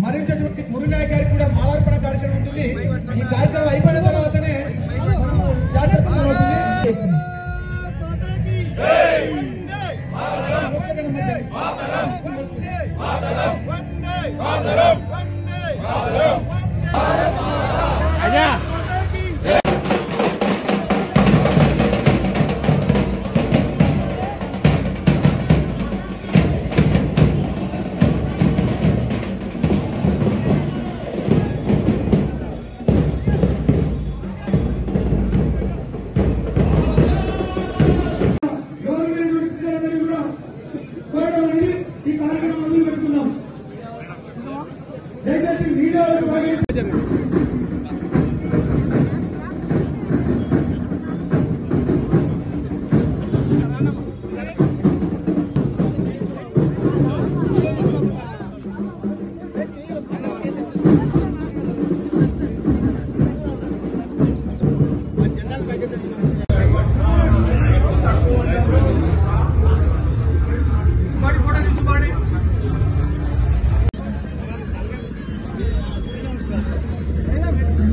మరించినటువంటి మురునాయక్ గారికి కూడా మాలార్పణ కార్యక్రమం ఉంటుంది. ఈ కార్యక్రమం అయిపోయిన తర్వాతనే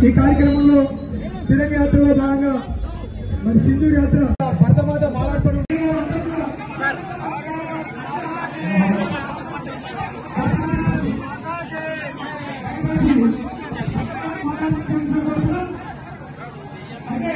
ఈ కార్యక్రమంలో తిరంగ యాత్రలో భాగంగా మరి సింధూర్ యాత్ర భరతమాత మాలార్పణ అంటే